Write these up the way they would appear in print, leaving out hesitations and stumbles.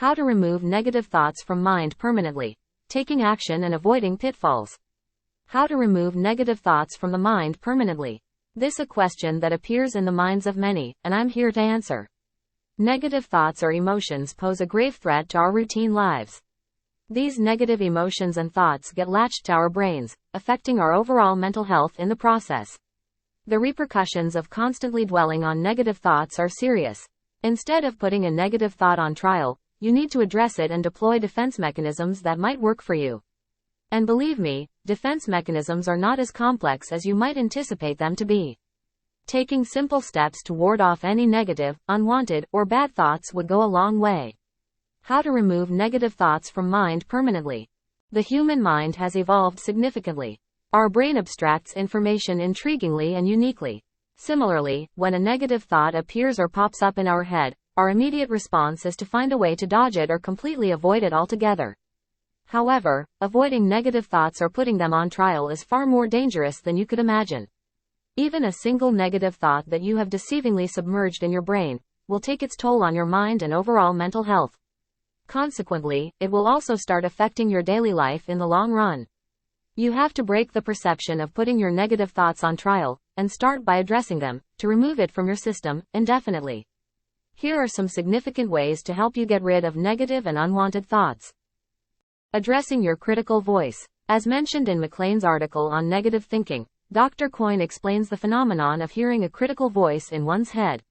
How to remove negative thoughts from mind permanently. Taking action and avoiding pitfalls. How to remove negative thoughts from the mind permanently. This is a question that appears in the minds of many, and I'm here to answer. Negative thoughts or emotions pose a grave threat to our routine lives. These negative emotions and thoughts get latched to our brains, affecting our overall mental health in the process. The repercussions of constantly dwelling on negative thoughts are serious. Instead of putting a negative thought on trial, you need to address it and deploy defense mechanisms that might work for you. And believe me, defense mechanisms are not as complex as you might anticipate them to be. Taking simple steps to ward off any negative, unwanted, or bad thoughts would go a long way. How to remove negative thoughts from mind permanently. The human mind has evolved significantly. Our brain abstracts information intriguingly and uniquely. Similarly, when a negative thought appears or pops up in our head, our immediate response is to find a way to dodge it or completely avoid it altogether. However, avoiding negative thoughts or putting them on trial is far more dangerous than you could imagine. Even a single negative thought that you have deceivingly submerged in your brain will take its toll on your mind and overall mental health. Consequently, it will also start affecting your daily life in the long run. You have to break the perception of putting your negative thoughts on trial, and start by addressing them, to remove it from your system, indefinitely. Here are some significant ways to help you get rid of negative and unwanted thoughts. Addressing your critical voice. As mentioned in McLean's article on negative thinking, Dr. Coyne explains the phenomenon of hearing a critical voice in one's head.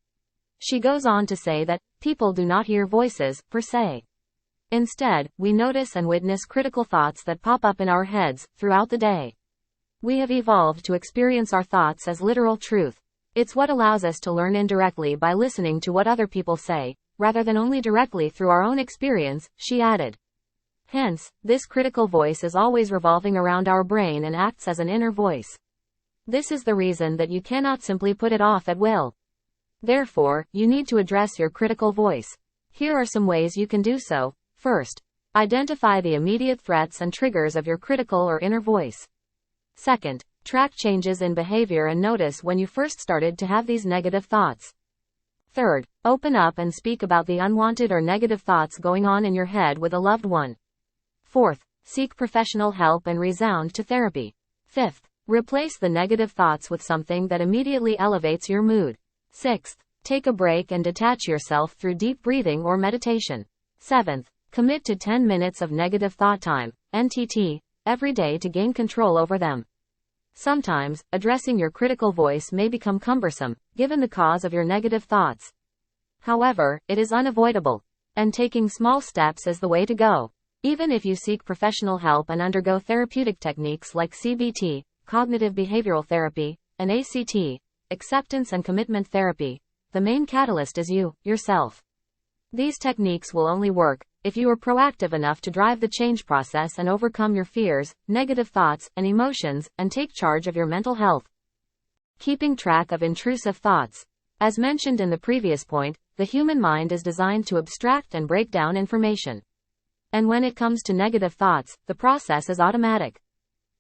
She goes on to say that, people do not hear voices, per se. Instead, we notice and witness critical thoughts that pop up in our heads, throughout the day. We have evolved to experience our thoughts as literal truth. It's what allows us to learn indirectly by listening to what other people say, rather than only directly through our own experience, she added. Hence, this critical voice is always revolving around our brain and acts as an inner voice. This is the reason that you cannot simply put it off at will. Therefore, you need to address your critical voice. Here are some ways you can do so. First, identify the immediate threats and triggers of your critical or inner voice. Second, track changes in behavior and notice when you first started to have these negative thoughts. Third, open up and speak about the unwanted or negative thoughts going on in your head with a loved one. Fourth, seek professional help and resound to therapy. Fifth, replace the negative thoughts with something that immediately elevates your mood. Sixth, take a break and detach yourself through deep breathing or meditation. Seventh, commit to 10 minutes of negative thought time, NTT, every day to gain control over them. Sometimes, addressing your critical voice may become cumbersome, given the cause of your negative thoughts. However, it is unavoidable, and taking small steps is the way to go. Even if you seek professional help and undergo therapeutic techniques like CBT, cognitive behavioral therapy, and ACT, acceptance and commitment therapy, the main catalyst is you, yourself. These techniques will only work if you are proactive enough to drive the change process and overcome your fears, negative thoughts, and emotions, and take charge of your mental health. Keeping track of intrusive thoughts. As mentioned in the previous point, the human mind is designed to abstract and break down information. And when it comes to negative thoughts, the process is automatic.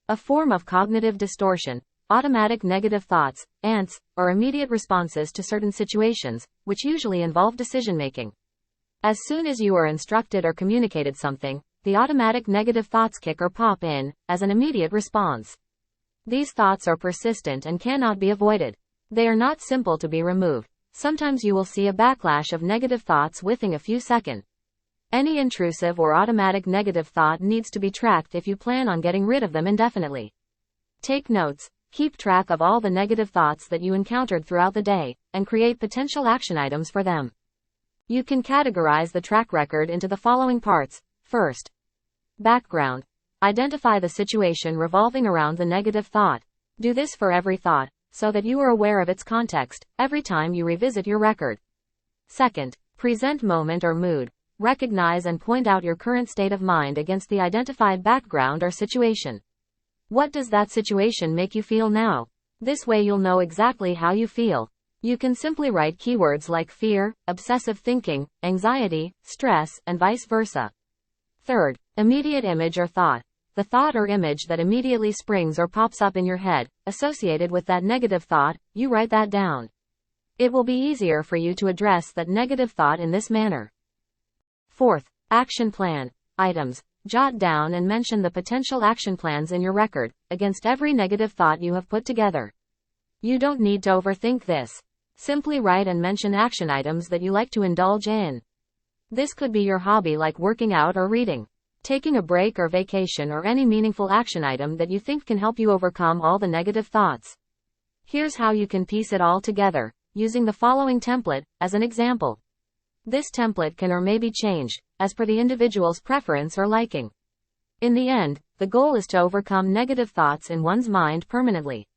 A form of cognitive distortion. Automatic negative thoughts, ANTs, are immediate responses to certain situations, which usually involve decision-making. As soon as you are instructed or communicated something, the automatic negative thoughts kick or pop in, as an immediate response. These thoughts are persistent and cannot be avoided. They are not simple to be removed. Sometimes you will see a backlash of negative thoughts within a few seconds. Any intrusive or automatic negative thought needs to be tracked if you plan on getting rid of them indefinitely. Take notes, keep track of all the negative thoughts that you encountered throughout the day, and create potential action items for them. You can categorize the track record into the following parts. First, background. Identify the situation revolving around the negative thought. Do this for every thought, so that you are aware of its context, every time you revisit your record. Second, present moment or mood. Recognize and point out your current state of mind against the identified background or situation. What does that situation make you feel now? This way you'll know exactly how you feel. You can simply write keywords like fear, obsessive thinking, anxiety, stress, and vice versa. Third, immediate image or thought. The thought or image that immediately springs or pops up in your head, associated with that negative thought, you write that down. It will be easier for you to address that negative thought in this manner. Fourth, Action plan. Items. Jot down and mention the potential action plans in your record, against every negative thought you have put together. You don't need to overthink this. Simply write and mention action items that you like to indulge in. This could be your hobby like working out or reading, taking a break or vacation, or any meaningful action item that you think can help you overcome all the negative thoughts. Here's how you can piece it all together, using the following template as an example. This template can or may be changed, as per the individual's preference or liking. In the end, the goal is to overcome negative thoughts in one's mind permanently.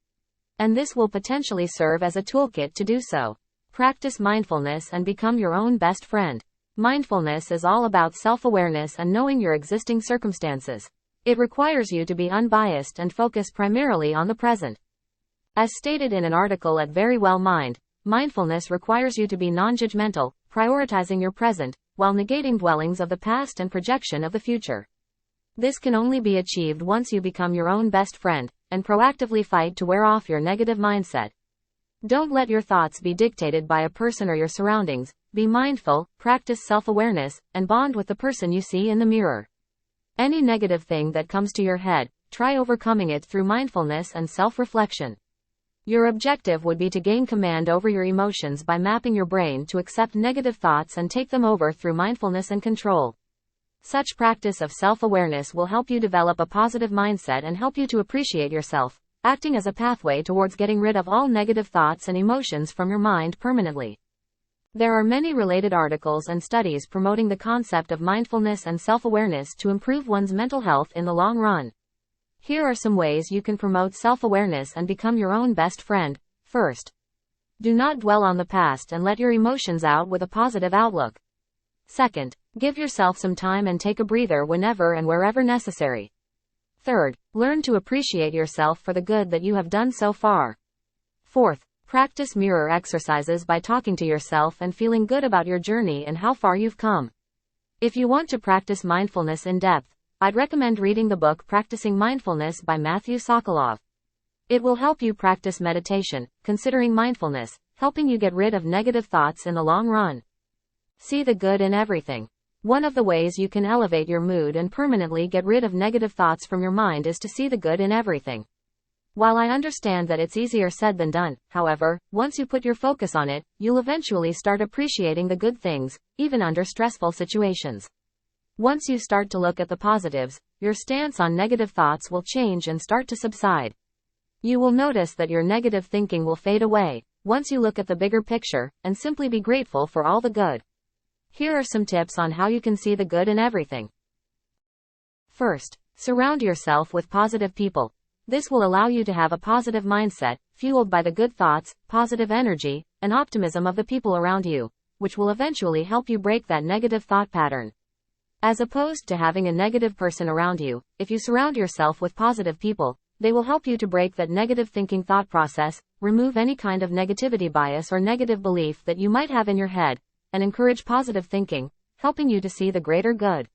And this will potentially serve as a toolkit to do so. Practice mindfulness and become your own best friend. Mindfulness is all about self-awareness and knowing your existing circumstances. It requires you to be unbiased and focus primarily on the present. As stated in an article at Very Well Mind, mindfulness requires you to be non-judgmental, prioritizing your present, while negating dwellings of the past and projection of the future. This can only be achieved once you become your own best friend, and proactively fight to wear off your negative mindset. Don't let your thoughts be dictated by a person or your surroundings. Be mindful, practice self-awareness, and bond with the person you see in the mirror. Any negative thing that comes to your head, try overcoming it through mindfulness and self-reflection. Your objective would be to gain command over your emotions by mapping your brain to accept negative thoughts and take them over through mindfulness and control. Such practice of self-awareness will help you develop a positive mindset and help you to appreciate yourself, acting as a pathway towards getting rid of all negative thoughts and emotions from your mind permanently. There are many related articles and studies promoting the concept of mindfulness and self-awareness to improve one's mental health in the long run. Here are some ways you can promote self-awareness and become your own best friend. First, do not dwell on the past and let your emotions out with a positive outlook. Second, give yourself some time and take a breather whenever and wherever necessary. Third, learn to appreciate yourself for the good that you have done so far. Fourth, practice mirror exercises by talking to yourself and feeling good about your journey and how far you've come. If you want to practice mindfulness in depth, I'd recommend reading the book Practicing Mindfulness by Matthew Sokolov. It will help you practice meditation, considering mindfulness, helping you get rid of negative thoughts in the long run. See the good in everything. One of the ways you can elevate your mood and permanently get rid of negative thoughts from your mind is to see the good in everything. While I understand that it's easier said than done, however, once you put your focus on it, you'll eventually start appreciating the good things, even under stressful situations. Once you start to look at the positives, your stance on negative thoughts will change and start to subside. You will notice that your negative thinking will fade away, once you look at the bigger picture, and simply be grateful for all the good. Here are some tips on how you can see the good in everything. First, surround yourself with positive people. This will allow you to have a positive mindset, fueled by the good thoughts, positive energy, and optimism of the people around you, which will eventually help you break that negative thought pattern. As opposed to having a negative person around you, if you surround yourself with positive people, they will help you to break that negative thinking thought process, remove any kind of negativity bias or negative belief that you might have in your head, and encourage positive thinking, helping you to see the greater good.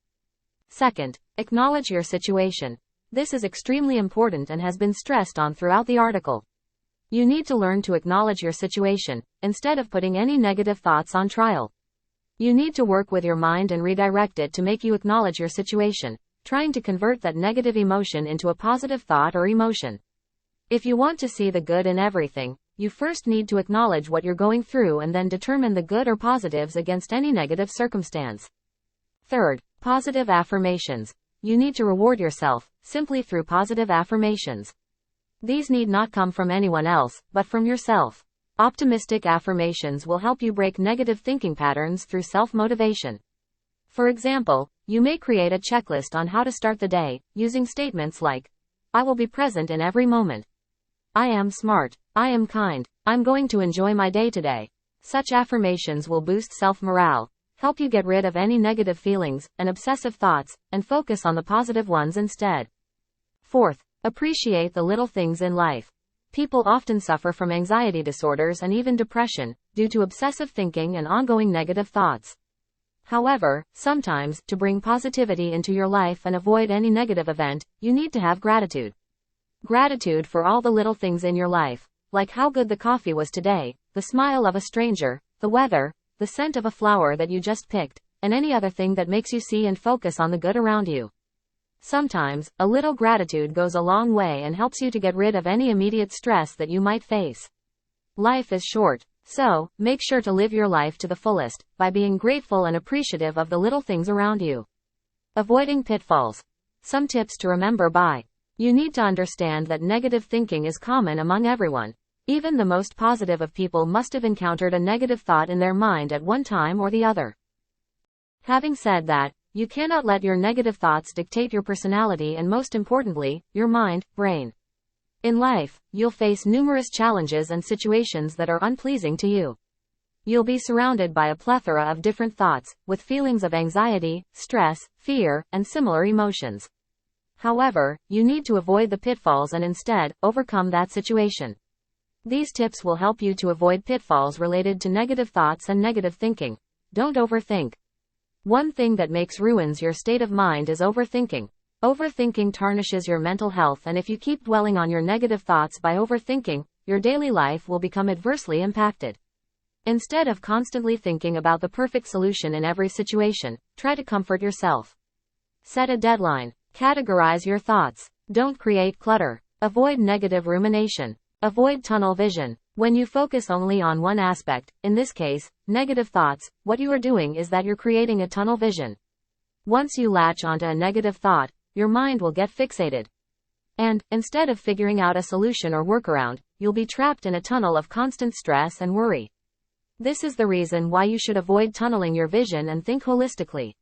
Second, acknowledge your situation. This is extremely important and has been stressed on throughout the article. You need to learn to acknowledge your situation, instead of putting any negative thoughts on trial. You need to work with your mind and redirect it to make you acknowledge your situation, trying to convert that negative emotion into a positive thought or emotion. If you want to see the good in everything, you first need to acknowledge what you're going through and then determine the good or positives against any negative circumstance. Third, positive affirmations. You need to reward yourself, simply through positive affirmations. These need not come from anyone else, but from yourself. Optimistic affirmations will help you break negative thinking patterns through self-motivation. For example, you may create a checklist on how to start the day, using statements like, I will be present in every moment. I am smart. I am kind. I'm going to enjoy my day today. Such affirmations will boost self-morale, help you get rid of any negative feelings and obsessive thoughts, and focus on the positive ones instead. Fourth, appreciate the little things in life. People often suffer from anxiety disorders and even depression, due to obsessive thinking and ongoing negative thoughts. However, sometimes, to bring positivity into your life and avoid any negative event, you need to have gratitude. Gratitude for all the little things in your life, like how good the coffee was today, the smile of a stranger, the weather, the scent of a flower that you just picked, and any other thing that makes you see and focus on the good around you. Sometimes, a little gratitude goes a long way and helps you to get rid of any immediate stress that you might face. Life is short, so make sure to live your life to the fullest by being grateful and appreciative of the little things around you. Avoiding pitfalls. Some tips to remember by. You need to understand that negative thinking is common among everyone. Even the most positive of people must have encountered a negative thought in their mind at one time or the other. Having said that, you cannot let your negative thoughts dictate your personality and, most importantly, your mind, brain. In life, you'll face numerous challenges and situations that are unpleasing to you. You'll be surrounded by a plethora of different thoughts, with feelings of anxiety, stress, fear, and similar emotions. However, you need to avoid the pitfalls and instead, overcome that situation. These tips will help you to avoid pitfalls related to negative thoughts and negative thinking. Don't overthink. One thing that ruins your state of mind is overthinking. Overthinking tarnishes your mental health, and if you keep dwelling on your negative thoughts by overthinking, your daily life will become adversely impacted. Instead of constantly thinking about the perfect solution in every situation, try to comfort yourself. Set a deadline. Categorize your thoughts. Don't create clutter. Avoid negative rumination. Avoid tunnel vision. When you focus only on one aspect, in this case, negative thoughts, what you are doing is that you're creating a tunnel vision. Once you latch onto a negative thought, your mind will get fixated. And, instead of figuring out a solution or workaround, you'll be trapped in a tunnel of constant stress and worry. This is the reason why you should avoid tunneling your vision and think holistically.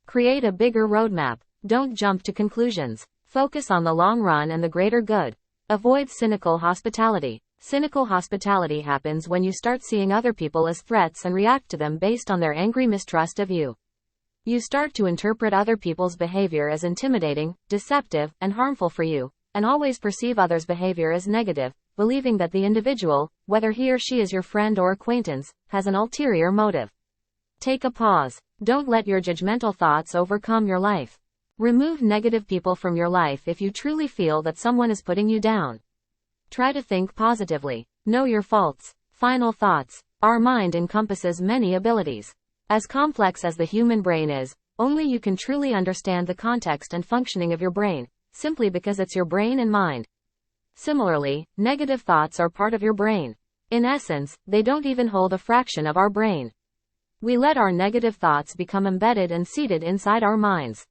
Create a bigger roadmap. Don't jump to conclusions. Focus on the long run and the greater good. Avoid cynical hospitality. Cynical hospitality happens when you start seeing other people as threats and react to them based on their angry mistrust of you. You start to interpret other people's behavior as intimidating, deceptive, and harmful for you, and always perceive others' behavior as negative, believing that the individual, whether he or she is your friend or acquaintance, has an ulterior motive. Take a pause. Don't let your judgmental thoughts overcome your life. Remove negative people from your life if you truly feel that someone is putting you down. Try to think positively. Know your faults. Final thoughts. Our mind encompasses many abilities. As complex as the human brain is, only you can truly understand the context and functioning of your brain, simply because it's your brain and mind. Similarly, negative thoughts are part of your brain. In essence, they don't even hold a fraction of our brain. We let our negative thoughts become embedded and seated inside our minds.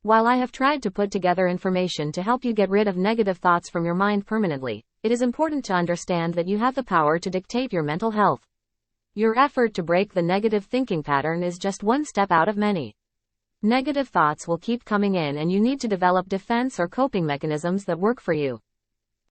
While I have tried to put together information to help you get rid of negative thoughts from your mind permanently, it is important to understand that you have the power to dictate your mental health. Your effort to break the negative thinking pattern is just one step out of many. Negative thoughts will keep coming in, and you need to develop defense or coping mechanisms that work for you.